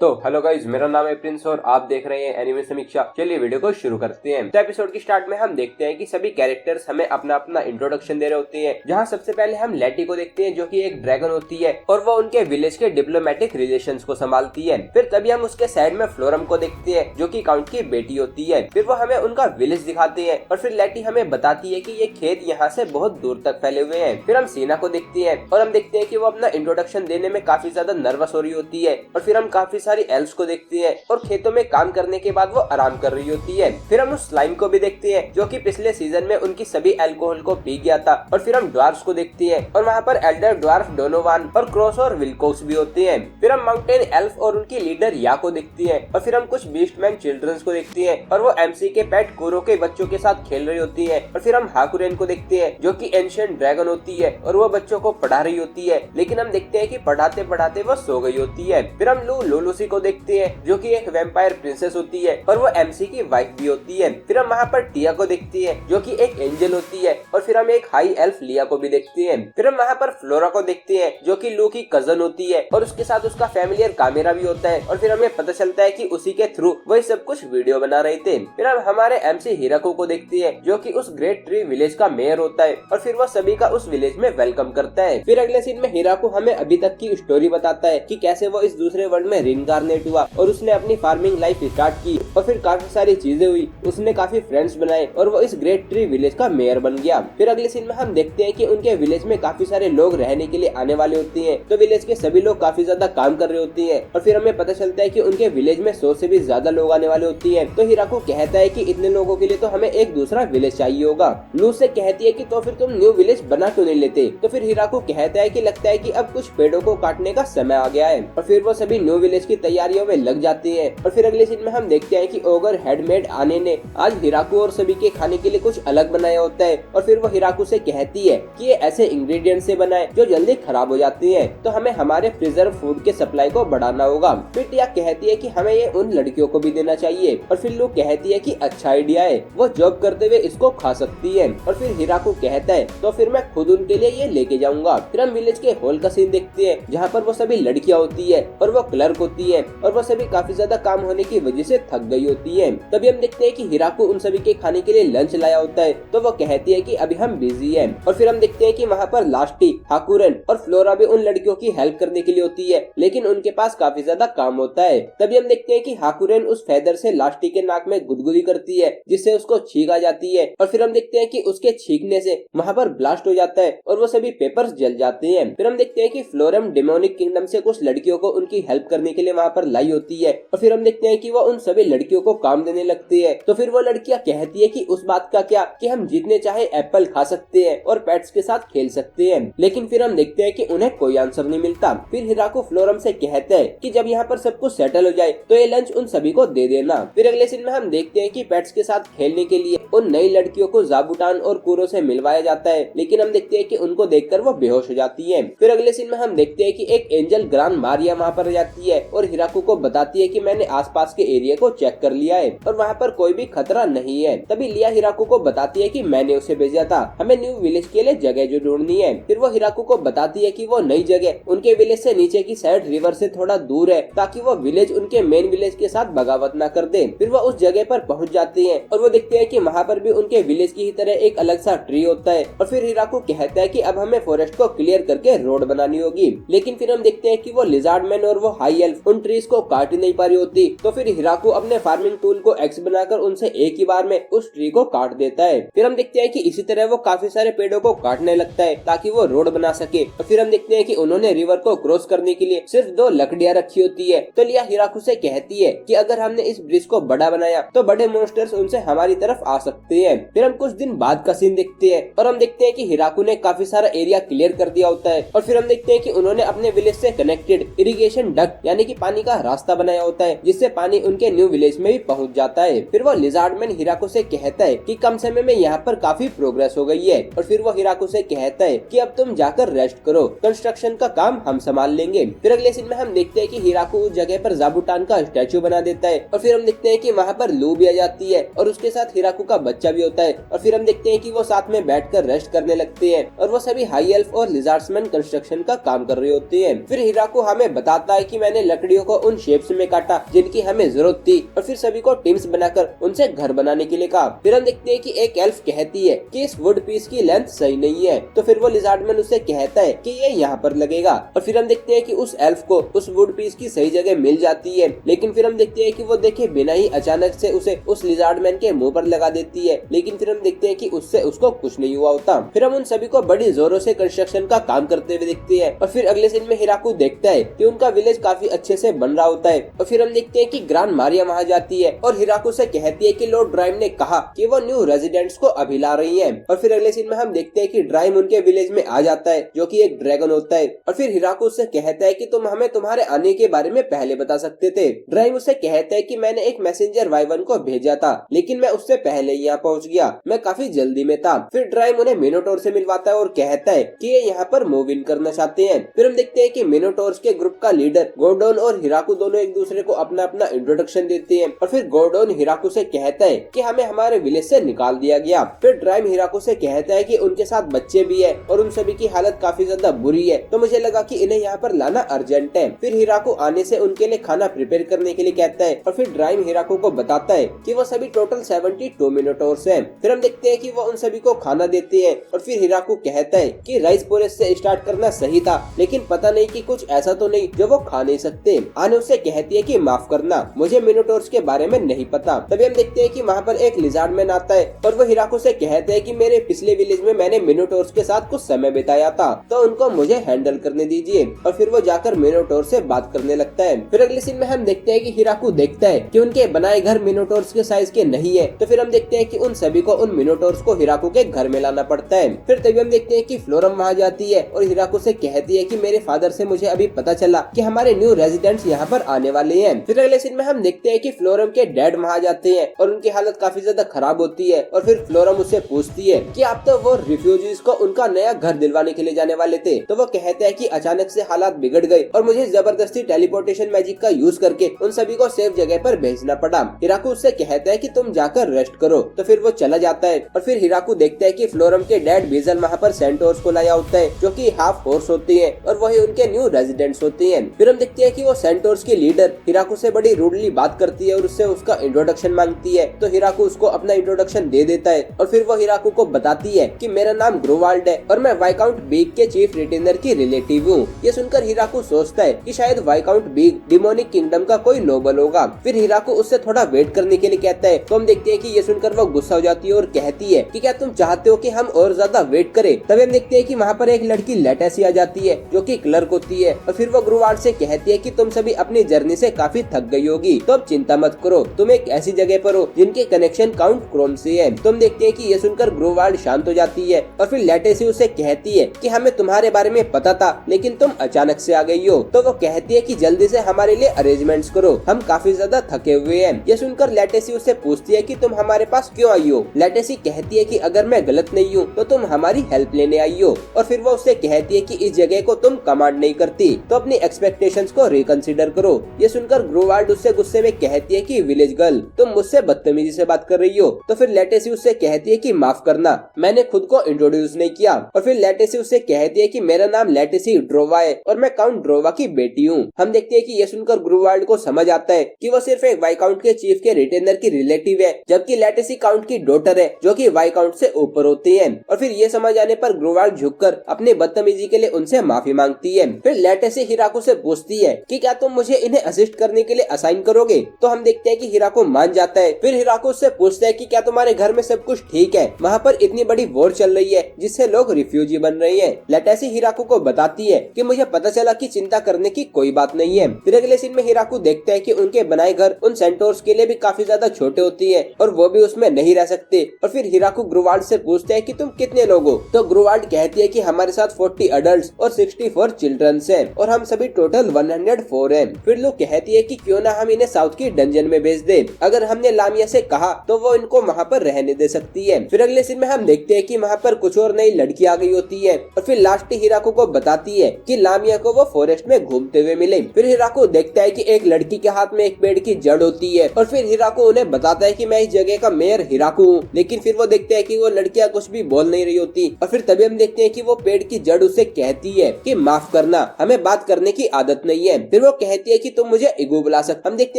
तो hello guys, मेरा नाम है प्रिंस और आप देख रहे हैं एनिमे समीक्षा। चलिए वीडियो को शुरू करते हैं। तो एपिसोड की स्टार्ट में हम देखते हैं कि सभी कैरेक्टर्स हमें अपना अपना इंट्रोडक्शन दे रहे होते हैं। जहां सबसे पहले हम लेटी को देखते हैं, जो कि एक ड्रैगन होती है और वो उनके विलेज के डिप्लोमेटिक रिलेशंस को संभालती है। फिर तभी हम उसके साइड में फ्लोरम को देखते हैं, जो कि काउंट की बेटी होती है। फिर वो हमें उनका विलेज दिखाते हैं और फिर लेटी हमें बताती है कि ये खेत यहाँ से बहुत दूर तक फैले हुए हैं। फिर हम सीना को देखते हैं और हम देखते हैं कि वो अपना इंट्रोडक्शन देने में काफी ज्यादा नर्वस हो रही होती है। और फिर हम काफी सारी एल्फ्स को देखते हैं और खेतों में काम करने के बाद वो आराम कर रही होती है। फिर हम उस स्लाइम को भी देखते हैं, जो कि पिछले सीजन में उनकी सभी अल्कोहल को पी गया था। और फिर हम ड्वार्फ्स को देखते हैं और वहाँ पर एल्डर ड्वार्फ डोनोवान और क्रॉस और विल्कोक्स भी होते हैं। फिर हम माउंटेन एल्फ और उनकी लीडर या को देखते हैं और फिर हम कुछ बीस्टमैन चिल्ड्रंस को देखते हैं और वो एमसी के पेट कुरो के बच्चों के साथ खेल रही होती है। और फिर हम हाकुरेन को देखते हैं, जो कि एंशिएंट ड्रैगन होती है और वो बच्चों को पढ़ा रही होती है, लेकिन हम देखते हैं कि पढ़ाते पढ़ाते वो सो गई होती है। फिर हम लूलूसी को देखते हैं, जो कि एक वैम्पायर प्रिंसेस होती है और वो एमसी की वाइफ भी होती है। फिर हम वहाँ पर टिया को देखते हैं, जो कि एक एंजल होती है। और फिर हम एक हाई एल्फ लिया को भी देखते हैं। फिर हम वहाँ पर फ्लोरा को देखते हैं, जो कि लू की कजन होती है और उसके साथ उसका फैमिलियर कामेरा भी होता है। और फिर हमें पता चलता है कि उसी के थ्रू वही सब कुछ वीडियो बना रहे थे। फिर हम हमारे एमसी हिराको को देखते हैं, जो कि उस ग्रेट ट्री विलेज का मेयर होता है और फिर वो सभी का उस विलेज में वेलकम करता है। फिर अगले सीन में हिराको हमें अभी तक की स्टोरी बताता है कि कैसे वो इस दूसरे वर्ल्ड में रिइंकार्नेट हुआ और उसने अपनी फार्मिंग लाइफ स्टार्ट की और फिर काफी सारी चीजें हुई, उसने काफी फ्रेंड्स बनाए और वो इस ग्रेट ट्री विलेज का मेयर बन गया। फिर अगले सीन में हम देखते हैं कि उनके विलेज में काफी सारे लोग रहने के लिए आने वाले होते हैं। तो विलेज के सभी लोग काफी ज्यादा काम कर रहे होते हैं और फिर हमें पता चलता है कि उनके विलेज में 100 से भी ज्यादा लोग आने वाले होते हैं। तो हिराको कहता है कि इतने लोगों के लिए तो हमें एक दूसरा विलेज चाहिए होगा। लू से कहती है कि तो फिर तुम न्यू विलेज बना क्यों नहीं लेते। तो फिर हिराको कहता है कि लगता है कि अब कुछ पेड़ों को काटने का समय आ गया है। और फिर वो सभी न्यू विलेज की तैयारियों में लग जाते हैं। और फिर अगले सीन में हम देखते हैं कि ओगर हेडमेड आने ने आज हिराको और सभी के खाने के लिए कुछ अलग बनाया होता है। और फिर वो हिराको से कहती है कि ये ऐसे इंग्रेडिएंट से बनाए जो जल्दी खराब हो जाते हैं, तो हमें हमारे प्रिजर्व फूड के सप्लाई को बढ़ाना होगा। फिर टिया कहती है कि हमें ये उन लड़कियों को भी देना चाहिए। और फिर लू कहती है कि अच्छा आइडिया है, वो जॉब करते हुए इसको खा सकती है। और फिर हिराको कहता है तो फिर मैं खुद उनके लिए ये लेके जाऊंगा। फिर हम विलेज के हॉल का सीन देखते हैं, जहाँ पर वो सभी लड़कियां होती है और वो क्लर्क होती है और वो सभी काफी ज्यादा काम होने की वजह से थक गई होती है। तभी हम देखते हैं कि हिराको उन सभी के खाने के लिए लंच लाया होता है। तो वो कहती है कि अभी हम बिजी हैं। और फिर हम देखते हैं कि वहाँ पर लास्टी, हाकुरेन और फ्लोरा भी उन लड़कियों की हेल्प करने के लिए होती है, लेकिन उनके पास काफी ज्यादा काम होता है। तभी हम देखते हैं कि हाकुरेन उस फेदर से लास्टी के नाक में गुदगुदी करती है, जिससे उसको छींक आ जाती है। और फिर हम देखते हैं कि उसके छींकने से वहाँ पर ब्लास्ट हो जाता है और वो सभी पेपर्स जल जाते हैं। फिर हम देखते हैं कि फ्लोरम डेमोनिक किंगडम से कुछ लड़कियों को उनकी हेल्प करने के लिए वहाँ पर लाई होती है। और फिर हम देखते हैं कि वो उन सभी लड़कियों को काम देने लगती है। तो फिर वो लड़कियां कहती है कि उस बात का क्या कि हम जितने चाहे एप्पल खा सकते हैं और पेट्स के साथ खेल सकते हैं। लेकिन फिर हम देखते हैं कि उन्हें कोई आंसर नहीं मिलता। फिर हिराको फ्लोरम से कहते हैं कि जब यहाँ पर सब कुछ सेटल हो जाए तो ये लंच उन सभी को दे देना। फिर अगले सीन में हम देखते हैं कि पेट्स के साथ खेलने के लिए उन नई लड़कियों को जाबुटान और कुरो से मिलवाया जाता है, लेकिन हम देखते हैं कि उनको देखकर वो बेहोश हो जाती है। फिर अगले सीन में हम देखते हैं कि एक एंजल ग्रांड मारिया वहाँ पर जाती है और हिराको को बताती है कि मैंने आसपास के एरिया को चेक कर लिया है और वहाँ पर कोई भी खतरा नहीं है। तभी लिया हिराको को बताती है कि मैंने उसे भेजा था, हमें न्यू विलेज के लिए जगह जो ढूंढनी है। फिर वो हिराको को बताती है कि वो नई जगह उनके विलेज से नीचे की साइड रिवर से थोड़ा दूर है, ताकि वो विलेज उनके मेन विलेज के साथ बगावत न कर दे। फिर वो उस जगह पर पहुँच जाते हैं और वो देखते हैं कि वहाँ पर भी उनके विलेज की ही तरह एक अलग सा ट्री होता है। और फिर हिराको कहता है कि अब हमें फॉरेस्ट को क्लियर करके रोड बनानी होगी। लेकिन फिर हम देखते हैं कि वो लिजार्ड मैन और वो हाई एल्फ उन ट्रीज को काट नहीं पा रही होती। तो फिर हिराको अपने फार्मिंग टूल को एक्स बनाकर उनसे एक ही बार में उस ट्री को काट देता है। फिर हम देखते हैं कि इसी तरह वो काफी सारे पेड़ों को काटने लगता है ताकि वो रोड बना सके। और फिर हम देखते हैं कि उन्होंने रिवर को क्रॉस करने के लिए सिर्फ 2 लकड़ियां रखी होती है। तो लिया हिराको से कहती है कि अगर हमने इस ब्रिज को बड़ा बनाया तो बड़े मॉन्स्टर्स उनसे हमारी तरफ आ सकते हैं। फिर हम कुछ दिन बाद का सीन देखते हैं और हम देखते हैं कि हिराको ने काफी सारा एरिया क्लियर कर दिया होता है। और फिर हम देखते हैं कि उन्होंने अपने विलेज से कनेक्टेड इरिगेशन डक्ट यानी कि पानी का रास्ता बनाया होता है, जिससे पानी उनके न्यू विलेज में भी पहुंच जाता है। फिर वो लिजार्डमैन हिराको से कहता है कि कम समय में यहाँ पर काफी प्रोग्रेस हो गई है। और फिर वो हिराको से कहता है कि अब तुम जाकर रेस्ट करो, कंस्ट्रक्शन का काम हम संभाल लेंगे। फिर अगले सीन में हम देखते हैं कि हिराको उस जगह पर जाबुटान का स्टैचू बना देता है। और फिर हम देखते हैं कि वहाँ पर लू भी आ जाती है और उसके साथ हिराको का बच्चा भी होता है। और फिर हम देखते हैं कि वो साथ में बैठकर रेस्ट करने लगते हैं और वो सभी हाई एल्फ और लिजार्ड्समैन कंस्ट्रक्शन का काम कर रहे होते हैं। फिर हिराको हमें बताता है कि मैंने लकड़ियों को उन शेप्स में काटा जिनकी हमें जरूरत थी और फिर सभी को टीम्स बनाकर उनसे घर बनाने के लिए कहा। फिर हम देखते हैं कि एक एल्फ कहती है कि इस वुड पीस की लेंथ सही नहीं है, तो फिर वो लिजार्डमैन उससे कहता है कि ये यहाँ पर लगेगा और फिर हम देखते हैं कि उस एल्फ को उस वुड पीस की सही जगह मिल जाती है। लेकिन फिर हम देखते हैं कि वो देखे बिना ही अचानक से उसे उस लिजार्डमैन के मुंह पर लगा देती है। लेकिन फिर हम देखते हैं कि उससे उसको कुछ नहीं हुआ होता। फिर हम उन सभी को बड़ी जोरों से कंस्ट्रक्शन का काम करते हुए देखते हैं और फिर अगले सीन में हिराकू देखता है कि उनका विलेज काफी अच्छे से बन रहा होता है। और फिर हम देखते हैं कि ग्रांड मारिया वहाँ जाती है और हिराकू से कहती है कि लॉर्ड ड्राइम ने कहा कि वो न्यू रेजिडेंट्स को अभी ला रही है। और फिर अगले सीन में हम देखते हैं कि ड्राइम उनके विलेज में आ जाता है जो कि एक ड्रैगन होता है। और फिर हिराकू उससे कहता है कि तुम हमें तुम्हारे आने के बारे में पहले बता सकते थे। ड्राइम उससे कहता है कि मैंने एक मैसेंजर वाइवन को भेजा था लेकिन मैं उससे पहले यहाँ पहुँच गया, मैं काफी जल्दी में था। फिर ड्राइम उन्हें मिनोटोर से मिलवाता है और कहता है कि ये यहाँ पर मूव इन करना चाहते हैं। फिर हम देखते हैं कि मिनोटोर्स के ग्रुप का लीडर गोर्डोन और हिराकू दोनों एक दूसरे को अपना अपना इंट्रोडक्शन देते हैं। और फिर गोर्डोन हिराकू से कहता है कि हमें हमारे विलेज से निकाल दिया गया। फिर ड्राइम हिराकू से कहता है कि उनके साथ बच्चे भी है और उन सभी की हालत काफी ज्यादा बुरी है, तो मुझे लगा कि इन्हें यहाँ पर लाना अर्जेंट है। फिर हिराकू आने से उनके लिए खाना प्रिपेयर करने के लिए कहता है और फिर ड्राइम हिराकू को बताता है कि वो सभी टोटल 72 मिनोटोर्स हैं। फिर हम देखते हैं कि वो उन सभी को खाना देते हैं और फिर हिराकू कहता है कि राइस पोरेस से स्टार्ट करना सही था लेकिन पता नहीं कि कुछ ऐसा तो नहीं जो वो खा नहीं सकते। आने उससे कहती है कि माफ करना, मुझे मिनोटोर्स के बारे में नहीं पता। तभी हम देखते हैं कि वहाँ पर एक लिजार्डमैन आता है और वो हिराकू से कहते हैं कि मेरे पिछले विलेज में मैंने मिनोटोर्स के साथ कुछ समय बिताया था, तो उनको मुझे हैंडल करने दीजिए। और फिर वो जाकर मिनोटोर से बात करने लगता है। फिर अगले सीन में हम देखते हैं कि हिराकू देखता है कि उनके बनाए घर मिनोटोर्स के साइज के नहीं है, तो फिर हम देखते हैं कि उन सभी को उन मिनोटोर्स को हिराकू के घर में लाना पड़ता है। फिर तभी हम देखते हैं कि फ्लोरम वहाँ जाती है और हिराकू से कहती है कि मेरे फादर से मुझे अभी पता चला कि हमारे न्यू रेजिडेंट्स यहाँ पर आने वाले हैं। फिर अगले सीन में हम देखते हैं कि फ्लोरम के डैड वहाँ जाते हैं और उनकी हालत काफी ज्यादा खराब होती है। और फिर फ्लोरम उससे पूछती है कि आप तो वो रिफ्यूजीज को उनका नया घर दिलवाने के लिए जाने वाले थे, तो वो कहते हैं कि अचानक से हालात बिगड़ गए और मुझे जबरदस्ती टेलीपोर्टेशन मैजिक का यूज करके उन सभी को सेफ जगह पर भेजना पड़ा। हिराकू उससे कहता है कि तुम जाकर रेस्ट करो, तो फिर वो चला जाता है। और फिर हिराकू देखता है कि फ्लोरम के डैड बीजल वहाँ पर सेंटोर्स को लाया होता है जो कि हाफ हॉर्स होती है और वही उनके न्यू रेजिडेंट्स होते हैं। फिर हम देखते हैं कि वो सेंटोर्स की लीडर हिराकू से बड़ी रूडली बात करती है और उससे उसका इंट्रोडक्शन मांगती है, तो हिराकू उसको अपना इंट्रोडक्शन दे देता है। और फिर वो हिराकू को बताती है कि मेरा नाम ग्रोवाल्ड है और मैं वाइकाउंट बीग के चीफ रिटेनर की रिलेटिव हूँ। ये सुनकर हिराकू सोचता है कि शायद वाइकाउंट बीग डिमोनिक किंगडम का कोई नोबल होगा। फिर हिराकू उससे थोड़ा वेट करने के लिए कहता है, तो हम देखते हैं कि ये सुनकर वो गुस्सा हो जाती है और कहती है कि क्या तुम चाहते हो कि हम और ज्यादा वेट करें। तभी हम देखते हैं कि वहाँ पर एक लड़की लेटेसी आ जाती है जो कि क्लर्क होती है और फिर वो ग्रोवाल्ड से कहती है कि तुम सभी अपनी जर्नी से काफी थक गई होगी, तो अब चिंता मत करो, तुम एक ऐसी जगह पर हो जिनके कनेक्शन काउंट क्रोम से है। तो हम देखते हैं कि ये सुनकर ग्रोवाल्ड शांत हो जाती है और फिर लेटेसी उसे कहती है कि हमें तुम्हारे बारे में पता था लेकिन तुम अचानक से आ गई हो। तो वो कहती है कि जल्दी से हमारे लिए अरेंजमेंट्स करो, हम काफी ज्यादा थके हुए हैं। ये सुनकर लेटेसी उससे पूछती है कि तुम हमारे पास क्यों आई हो। लेटेसी कहती है कि अगर मैं गलत नहीं हूँ तो तुम हमारी हेल्प लेने आई हो। और फिर वो उससे कहती है कि इस जगह को तुम कमांड नहीं करती, तो अपनी एक्सपेक्टेशंस को रिकंसिडर करो। ये सुनकर ग्रोवाल्ड उससे गुस्से में कहती है कि विलेज गर्ल, तुम मुझसे बदतमीजी से बात कर रही हो। तो फिर लेटेसी उससे कहती है कि माफ करना, मैंने खुद को इंट्रोड्यूस नहीं किया। और फिर लेटेसी उससे कहती है कि मेरा नाम लेटेसी ड्रोवा है और मैं काउंट ड्रोवा की बेटी हूँ। हम देखते हैं कि ये सुनकर ग्रोवाल्ड को समझ आता है कि वो सिर्फ एक वाइकाउंट के चीफ के रिटेनर की रिलेटिव है, जबकि लेटेसी काउंट की डॉटर है जो कि वाइकाउंट से ऊपर होती है। और फिर ये समझ आने पर ग्रोवाल्ड झुककर अपनी बदतमीजी के लिए उनसे माफी मांगती है। फिर लेटेसी हिराकू से पूछती है कि क्या तुम मुझे इन्हें असिस्ट करने के लिए असाइन करोगे। तो हम देखते हैं कि हिराकू मान जाता है। फिर हिराकू उससे पूछता है कि क्या तुम्हारे घर में सब कुछ ठीक है, वहाँ पर इतनी बड़ी वॉर चल रही है जिससे लोग रिफ्यूजी बन रहे हैं। लेटेसी हिराकू को बताती है कि मुझे पता चला कि चिंता करने की कोई बात नहीं है। फिर अगले सीन में हिराकू देखता है कि उनके बनाए घर उन सेंटोर्स के लिए भी काफी ज्यादा छोटे होती है और वो भी उसमें नहीं रह सकते। और फिर हिराकू ग्रोवाल्ड से पूछता है कि तुम कितने लोग हो। तो ग्रोवाल्ड कहती है कि हमारे साथ 40 अडल्ट और 64 चिल्ड्रंस हैं और हम सभी टोटल 104 हैं। फिर लोग कहती है कि क्यों ना हम इन्हें साउथ की डंजन में भेज दे, अगर हमने लामिया से कहा तो वो इनको वहाँ पर रहने दे सकती है। फिर अगले सीन में हम देखते हैं कि वहाँ पर कुछ और नई लड़की आ गई होती है और फिर लास्ट हिराकू को बताती है कि लामिया को वो फॉरेस्ट में घूमते हुए मिले। फिर हिराकू देखता है कि एक लड़की के हाथ में एक पेड़ की जड़ होती है और फिर हिराकू उन्हें बताता है कि मैं इस जगह का मेयर हिराकू हूँ। लेकिन फिर वो देखते हैं कि वो लड़कियां कुछ भी बोल नहीं रही होती और फिर तभी हम देखते हैं कि वो पेड़ की जड़ उससे कहती है कि माफ करना, हमें बात करने की आदत नहीं है। फिर वो कहती है कि तुम मुझे इगो बुला सकते। हम देखते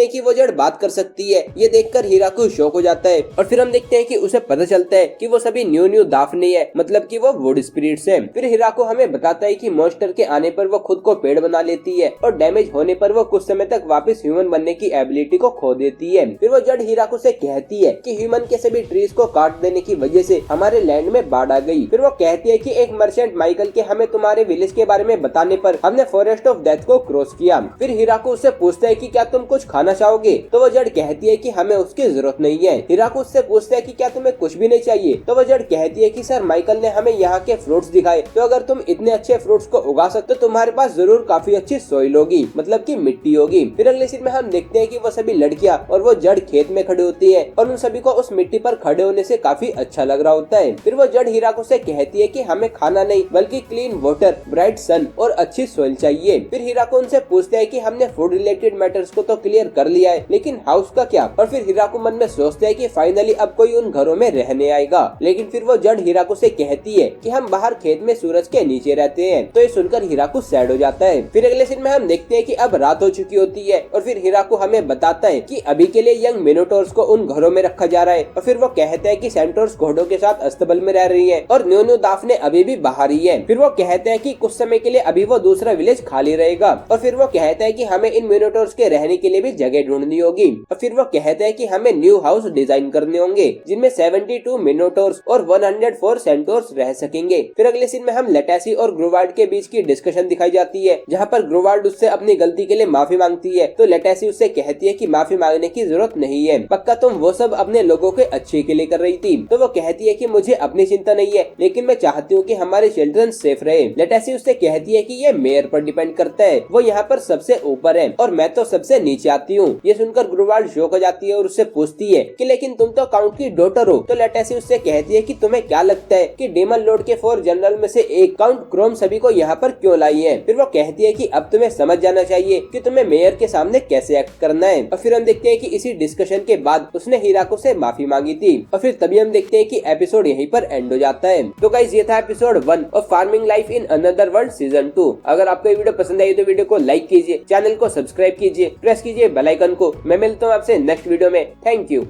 हैं कि वो जड़ बात कर सकती है। ये देखकर हिराकु शॉक हो जाता है और फिर हम देखते हैं कि उसे पता चलता है कि वो सभी न्यू दाफ नहीं है, मतलब कि वो वुड स्पिरिट्स है। फिर हिराकु हमें बताता है कि मॉन्स्टर के आने पर वो खुद को पेड़ बना लेती है और डैमेज होने पर वो कुछ समय तक वापस ह्यूमन बनने की एबिलिटी को खो देती है। फिर वो जड़ हिराकु से कहती है कि ह्यूमन के सभी ट्रीज को काट देने की वजह से हमारे लैंड में बाढ़ आ गई। फिर वो कहती है कि एक मर्चेंट माइकल के हमें तुम्हारे विलेज के बारे में बताने पर हमने फॉरेस्ट ऑफ डेथ को क्रॉस किया। फिर हिराकु उससे पूछता है कि क्या तुम कुछ खाना चाहोगे, तो वो जड़ कहती है कि हमें उसकी जरूरत नहीं है। हिराकु उससे पूछता है कि क्या तुम्हें कुछ भी नहीं चाहिए, तो वो जड़ कहती है कि सर माइकल ने हमें यहाँ के फ्रूट्स दिखाए, तो अगर तुम इतने अच्छे फ्रूट्स को उगा सकते तो तुम्हारे पास जरूर काफी अच्छी सॉइल होगी, मतलब कि मिट्टी होगी। फिर अगले सीन में हम देखते हैं कि वो सभी लड़कियां और वो जड़ खेत में खड़ी होती है और उन सभी को उस मिट्टी पर खड़े होने से काफी अच्छा लग रहा होता है। फिर वो जड़ हिराकु से कहती है कि हमें खाना नहीं बल्कि क्लीन वाटर, ब्राइट सन और अच्छी सॉइल चाहिए। फिर हिराकु उनसे पूछता है कि हमने फूड रिलेटेड मैटर्स को तो क्लियर कर लिया है, लेकिन हाउस का क्या। और फिर हिराकु मन में सोचता है कि फाइनली अब कोई उन घरों में रहने आएगा। लेकिन फिर वो जड़ हिराकु से कहती है कि हम बाहर खेत में सूरज के नीचे रहते हैं, तो ये सुनकर हिराकु सैड हो जाता है। फिर अगले सीन में हम देखते हैं कि अब रात हो चुकी होती है और फिर हिराकु हमें बताता है कि अभी के लिए यंग मिनोटोर्स को उन घरों में रखा जा रहा है। और फिर वो कहता है कि सेंटोर्स घोड़ों के साथ अस्तबल में रह रही है और न्यू दाफ ने अभी भी बाहर ही है। फिर वो कहते हैं कि कुछ समय के लिए अभी वो दूसरा विलेज खाली रहेगा। और फिर वो कहता है कि हमें इन मिनोटोर्स के रहने के लिए भी जगह ढूंढनी होगी। और फिर वो कहते हैं कि हमें न्यू हाउस डिजाइन करने होंगे जिनमें 72 मिनोटोर्स और 104 सेंटोर्स रह सकेंगे। फिर अगले सीन में हम लेटेसी और ग्रोवार्ड के बीच की डिस्कशन दिखाई जाती है, जहाँ पर ग्रोवार्ड उससे अपनी गलती के लिए माफी मांगती है, तो लेटेसी उससे कहती है कि माफी मांगने की जरूरत नहीं है, पक्का तुम वो सब अपने लोगों के अच्छे के लिए कर रही थी। तो वो कहती है कि मुझे अपनी चिंता नहीं है, लेकिन मैं चाहती हूँ कि हमारे चिल्ड्रन सेफ रहे। लेटेसी उससे कहती है कि ये मेयर पर डिपेंड करता है, वो यहाँ पर सबसे ऊपर है और मैं तो सबसे नीचे आती हूँ। ये सुनकर ग्रोवार्ड शॉक हो जाती है और उससे पूछती है कि लेकिन तुम तो काउंट की डॉटर हो। तो लेटेसी उससे कहती है कि तुम्हें क्या लगता है कि डेमन लॉर्ड के 4 जनरल में से एक काउंट क्रोम सभी को यहाँ पर क्यों लाई है। फिर वो कहती है कि अब तुम्हें समझ जाना चाहिए कि तुम्हें मेयर के सामने कैसे एक्ट करना है। और फिर हम देखते हैं कि इसी डिस्कशन के बाद उसने हिराकु से माफी मांगी थी और फिर तभी हम देखते हैं कि एपिसोड यहीं पर एंड हो जाता है। तो गाइस ये था episode 1 of farming life in another world season 2। अगर आपको ये वीडियो पसंद आई तो वीडियो को लाइक कीजिए, चैनल को सब्सक्राइब कीजिए, प्रेस कीजिए बेल आइकन को। मैं मिलता हूँ आपसे नेक्स्ट वीडियो में। Thank you.